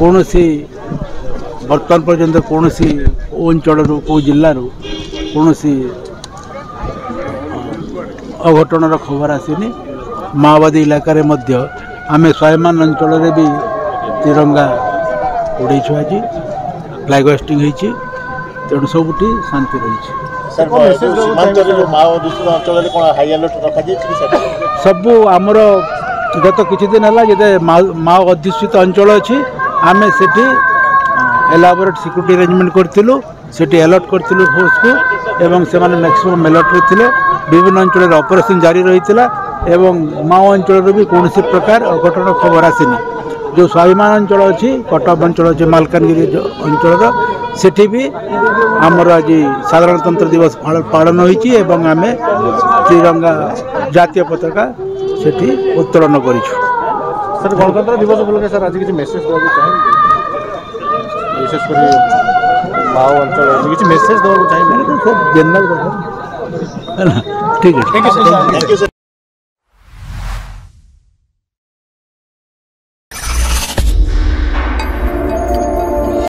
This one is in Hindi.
कौन सी बर्तमान पर्यंत कौन सी अंचल कौ जिलूर कौन सी अघटनर खबर आसनी माओवादी इलाकार आम स्वाभिमान अंचल भी तिरंगा उड़ेछु आज फ्लैग होस्टिंग होती तेणु सबुठी शांति रही सबू आमर गत किछि दिन है जे माओ अध्युषित अंचल अच्छी आम से एलाबोरेट सिक्यूरिटी अरेंजमेंट करूँ से अलर्ट करूँ फोर्स को एवं से मैक्सिमम अलर्ट थे विभिन्न अंचल ऑपरेशन जारी रही एवं माओ अंचल भी कौन प्रकार अघटन खबर आसनी जो स्वाभिमान अंचल अच्छी कटक अंचल अच्छे मालकानगिरी अंचल सेठी भी आमर आज साधारणतंत्र दिवस पालन होती आम तिरंगा जातीय पताका सेठी उत्तोलन करूँ। सर गणतंत्र दिवस उपलक्षे सर आज किसी मेसेज देवा चाहिए विशेषकर माओ अंचल किसी मेसेज देवा चाहिए जनरल ठीक है।